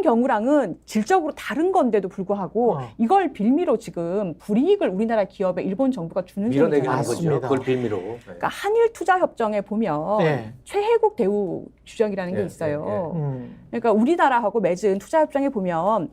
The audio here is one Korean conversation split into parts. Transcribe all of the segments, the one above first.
이런 경우랑은 질적으로 다른 건데도 불구하고 이걸 빌미로 지금 불이익을 우리나라 기업에 일본 정부가 주는 밀어내게 셈이잖아요. 하는 거죠. 그걸 빌미로. 그러니까 한일 투자 협정에 보면 네. 최혜국 대우 규정이라는 게 있어요. 네. 그러니까 우리나라하고 맺은 투자 협정에 보면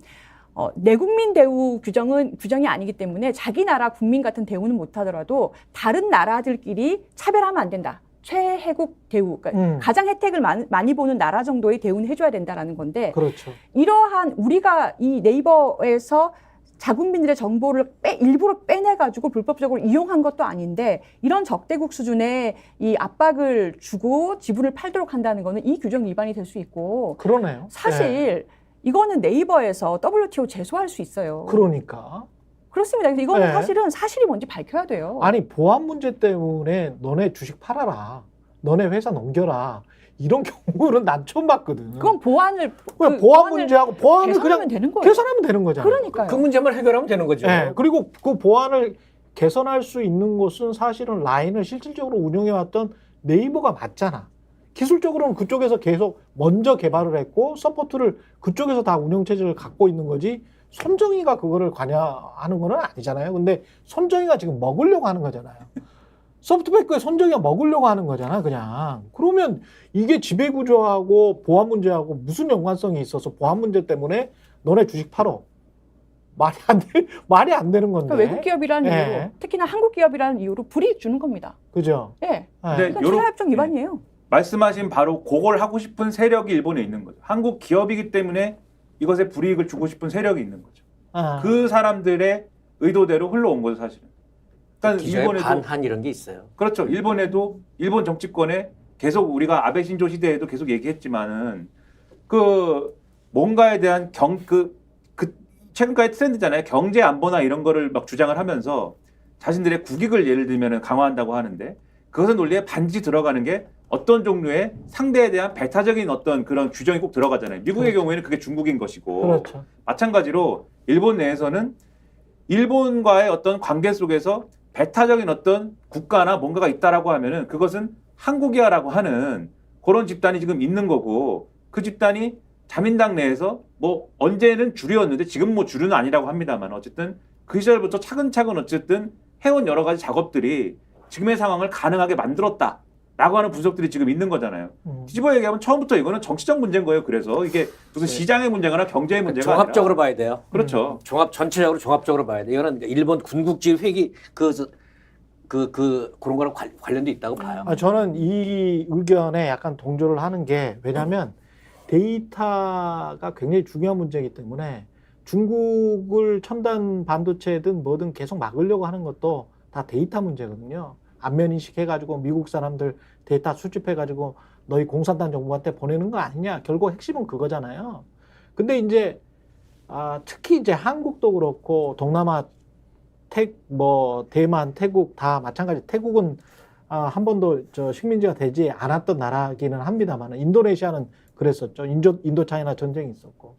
내국민 대우 규정이 아니기 때문에 자기 나라 국민 같은 대우는 못하더라도 다른 나라들끼리 차별하면 안 된다. 최혜국 대우, 그러니까 가장 혜택을 많이 보는 나라 정도의 대우는 해줘야 된다라는 건데, 그렇죠. 이러한 우리가 이 네이버에서 자국민들의 정보를 일부러 빼내가지고 불법적으로 이용한 것도 아닌데 이런 적대국 수준의 이 압박을 주고 지분을 팔도록 한다는 거는 이 규정 위반이 될 수 있고, 그러네요. 사실 이거는 네이버에서 WTO 제소할 수 있어요. 그러니까. 그렇습니다. 그래서 이거는 네. 사실은 사실이 뭔지 밝혀야 돼요. 아니 보안 문제 때문에 너네 주식 팔아라, 너네 회사 넘겨라, 이런 경우는 난 처음 봤거든. 그건 보안을 그냥 보안 문제하고 보안을 개선하면 그냥 되는 거예요. 개선하면 되는 거잖아요. 그러니까요. 그 문제만 해결하면 되는 거죠. 네, 그리고 그 보안을 개선할 수 있는 곳은 사실은 라인을 실질적으로 운영해왔던 네이버가 맞잖아. 기술적으로는 그쪽에서 계속 먼저 개발을 했고 서포트를 그쪽에서 다 운영체제를 갖고 있는 거지 손정희가 그거를 관여하는 건 아니잖아요. 근데 손정희가 지금 먹으려고 하는 거잖아요. 소프트뱅크에 손정희가 먹으려고 하는 거잖아, 그냥. 그러면 이게 지배구조하고 보안 문제하고 무슨 연관성이 있어서 보안 문제 때문에 너네 주식 팔어. 말이 안 되는 건데. 그러니까 외국 기업이라는 네. 이유로, 특히나 한국 기업이라는 이유로 불이익 주는 겁니다. 그죠? 네. 근데 그러니까 투자협정 위반이에요. 말씀하신 바로 그걸 하고 싶은 세력이 일본에 있는 거죠. 한국 기업이기 때문에 이것에 불이익을 주고 싶은 세력이 있는 거죠. 그 사람들의 의도대로 흘러온 거죠, 사실은. 그러니까 기존에 반한 이런 게 있어요. 그렇죠. 일본에도 일본 정치권에 계속 우리가 아베 신조 시대에도 계속 얘기했지만은 그 뭔가에 대한 최근까지 트렌드잖아요. 경제 안보나 이런 거를 막 주장을 하면서 자신들의 국익을 예를 들면 강화한다고 하는데 그것의 논리에 반드시 들어가는 게 어떤 종류의 상대에 대한 배타적인 어떤 그런 규정이 꼭 들어가잖아요. 미국의 그렇죠. 경우에는 그게 중국인 것이고 그렇죠. 마찬가지로 일본 내에서는 일본과의 어떤 관계 속에서 배타적인 어떤 국가나 뭔가가 있다라고 하면은 그것은 한국이야라고 하는 그런 집단이 지금 있는 거고 그 집단이 자민당 내에서 뭐 언제는 주류였는데 지금 뭐 주류는 아니라고 합니다만 어쨌든 그 시절부터 차근차근 어쨌든 해온 여러 가지 작업들이 지금의 상황을 가능하게 만들었다라고 하는 분석들이 지금 있는 거잖아요. 뒤집어 얘기하면 처음부터 이거는 정치적 문제인 거예요. 그래서 이게 무슨 시장의 문제거나 경제의 문제가 종합적으로 아니라. 봐야 돼요. 그렇죠. 전체적으로 종합적으로 봐야 돼. 이거는 일본 군국주의 회기 그런 거랑 관련도 있다고 봐요. 저는 이 의견에 약간 동조를 하는 게 왜냐하면 데이터가 굉장히 중요한 문제이기 때문에 중국을 첨단 반도체든 뭐든 계속 막으려고 하는 것도 다 데이터 문제거든요. 안면인식 해가지고 미국 사람들 데이터 수집해가지고 너희 공산당 정부한테 보내는 거 아니냐. 결국 핵심은 그거잖아요. 근데 이제 특히 이제 한국도 그렇고 동남아 대만, 태국 다 마찬가지. 태국은 한 번도 식민지가 되지 않았던 나라기는 합니다만 인도네시아는 그랬었죠. 인도차이나 전쟁이 있었고.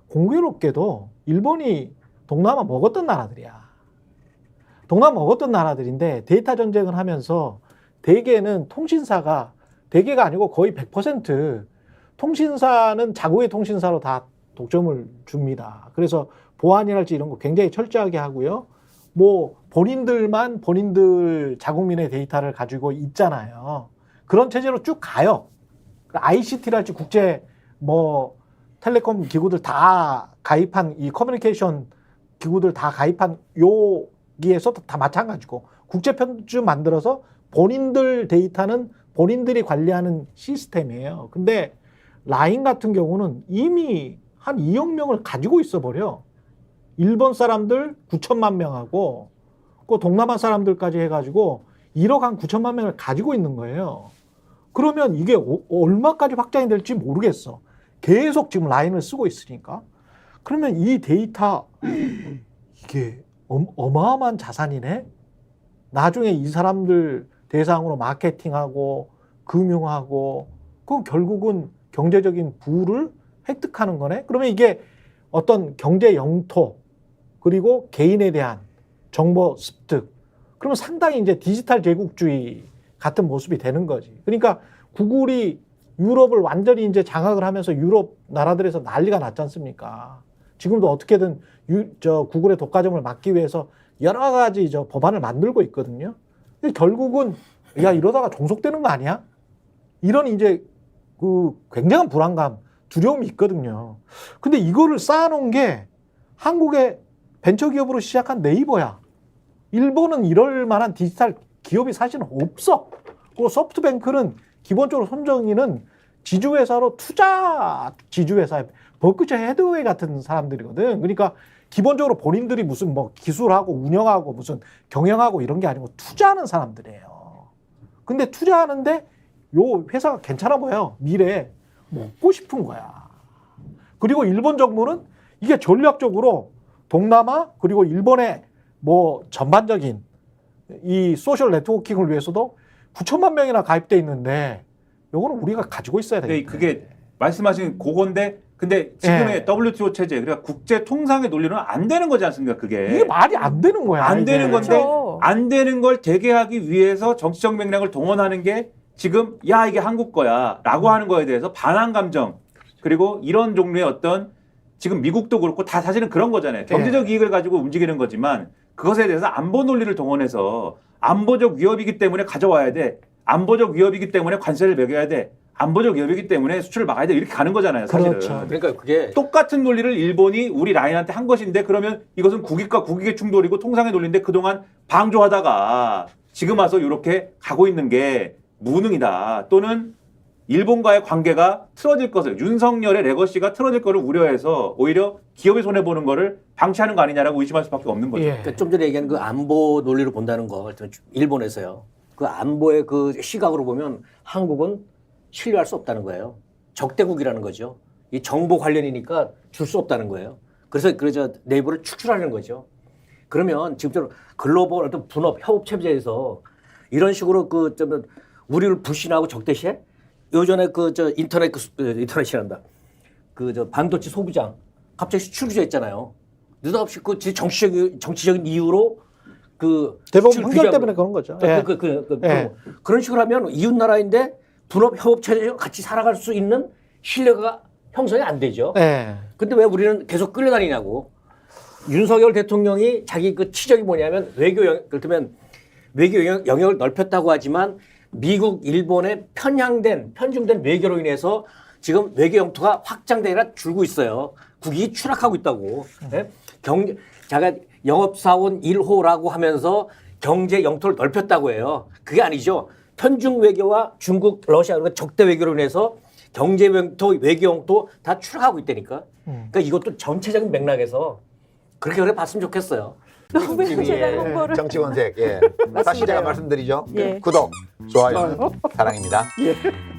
공교롭게도 일본이 동남아 먹었던 나라들이야. 동남아 먹었던 나라들인데 데이터 전쟁을 하면서 대개는 통신사가 대개가 아니고 거의 100% 통신사는 자국의 통신사로 다 독점을 줍니다. 그래서 보안이랄지 이런 거 굉장히 철저하게 하고요. 뭐 본인들만 본인들 자국민의 데이터를 가지고 있잖아요. 그런 체제로 쭉 가요. ICT랄지 국제 뭐 텔레콤 기구들 다 가입한 이 커뮤니케이션 기구들 다 가입한 여기에서도 다 마찬가지고 국제 편주 만들어서 본인들 데이터는 본인들이 관리하는 시스템이에요. 근데 라인 같은 경우는 이미 한 2억 명을 가지고 있어 버려. 일본 사람들 9천만 명하고 그 동남아 사람들까지 해가지고 1억 한 9천만 명을 가지고 있는 거예요. 그러면 이게 얼마까지 확장이 될지 모르겠어. 계속 지금 라인을 쓰고 있으니까. 그러면 이 데이터 이게 어마어마한 자산이네. 나중에 이 사람들 대상으로 마케팅하고 금융하고 그 결국은 경제적인 부를 획득하는 거네. 그러면 이게 어떤 경제 영토 그리고 개인에 대한 정보 습득. 그러면 상당히 이제 디지털 제국주의 같은 모습이 되는 거지. 그러니까 구글이 유럽을 완전히 이제 장악을 하면서 유럽 나라들에서 난리가 났지 않습니까? 지금도 어떻게든 구글의 독과점을 막기 위해서 여러 가지 법안을 만들고 있거든요. 근데 결국은 야 이러다가 종속되는 거 아니야? 이런 이제 그 굉장한 불안감, 두려움이 있거든요. 근데 이거를 쌓아놓은 게 한국의 벤처기업으로 시작한 네이버야. 일본은 이럴 만한 디지털 기업이 사실은 없어. 그리고 소프트뱅크는 기본적으로 손정희는 지주회사로 투자 지주회사에 버크셔 해드웨이 같은 사람들이거든. 그러니까 기본적으로 본인들이 무슨 뭐 기술하고 운영하고 무슨 경영하고 이런 게 아니고 투자하는 사람들이에요. 근데 투자하는데 요 회사가 괜찮아 보여. 미래에 먹고 싶은 거야. 그리고 일본 정부는 이게 전략적으로 동남아 그리고 일본의 뭐 전반적인 이 소셜 네트워킹을 위해서도 9천만 명이나 가입돼 있는데 요거는 우리가 가지고 있어야 근데 되겠다. 그게 말씀하신 그건데 근데 지금의 WTO 체제 그러니까 국제 통상의 논리는 안 되는 거지 않습니까? 이게 그게 말이 안 되는 거야. 안 이게. 되는 건데 그렇죠. 안 되는 걸 되게 하기 위해서 정치적 맥락을 동원하는 게 지금 야 이게 한국 거야라고 하는 거에 대해서 반항 감정 그리고 이런 종류의 어떤 지금 미국도 그렇고 다 사실은 그런 거잖아요. 경제적 이익을 가지고 움직이는 거지만 그것에 대해서 안보 논리를 동원해서 안보적 위협이기 때문에 가져와야 돼. 안보적 위협이기 때문에 관세를 매겨야 돼. 안보적 위협이기 때문에 수출을 막아야 돼. 이렇게 가는 거잖아요. 사실은. 그렇죠. 그러니까 그게 똑같은 논리를 일본이 우리 라인한테 한 것인데 그러면 이것은 국익과 국익의 충돌이고 통상의 논리인데 그동안 방조하다가 지금 와서 이렇게 가고 있는 게 무능이다. 또는 일본과의 관계가 틀어질 것을 윤석열의 레거시가 틀어질 것을 우려해서 오히려 기업이 손해보는 거를 방치하는 거 아니냐라고 의심할 수밖에 없는 거죠. 예. 그러니까 좀 전에 얘기한 그 안보 논리로 본다는 거 일본에서요. 그 안보의 그 시각으로 보면 한국은 신뢰할 수 없다는 거예요. 적대국이라는 거죠. 이 정보 관련이니까 줄 수 없다는 거예요. 그래서 네이버를 축출하는 거죠. 그러면 지금처럼 글로벌 어떤 분업 협업 체제에서 이런 식으로 우리를 불신하고 적대시해? 요전에 인터넷이란다. 반도체 소부장 갑자기 수출 규제했잖아요. 느닷없이 정치적인 이유로 대법원 수출 판결 규제하고- 때문에 그런 거죠. 예. 예. 그런 식으로 하면 이웃 나라인데 분업 협업 체제로 같이 살아갈 수 있는 신뢰가 형성이 안 되죠. 예. 근데 왜 우리는 계속 끌려다니냐고. 윤석열 대통령이 자기 그 치적이 뭐냐면 그렇다면 외교 영역을 넓혔다고 하지만 미국, 일본의 편중된 외교로 인해서 지금 외교 영토가 확장되게 아니라 줄고 있어요. 국익이 추락하고 있다고. 예? 자가 영업사원 1호라고 하면서 경제 영토를 넓혔다고 해요. 그게 아니죠. 편중 외교와 중국, 러시아 그런 적대 외교로 인해서 경제 영토, 외교 영토 다 추락하고 있다니까. 그러니까 이것도 전체적인 맥락에서 그렇게 봤으면 좋겠어요. 너무 제가 예. 홍보를 정치권색. 예. 다시 제가 말씀드리죠. 예. 구독, 좋아요, 사랑입니다. 예.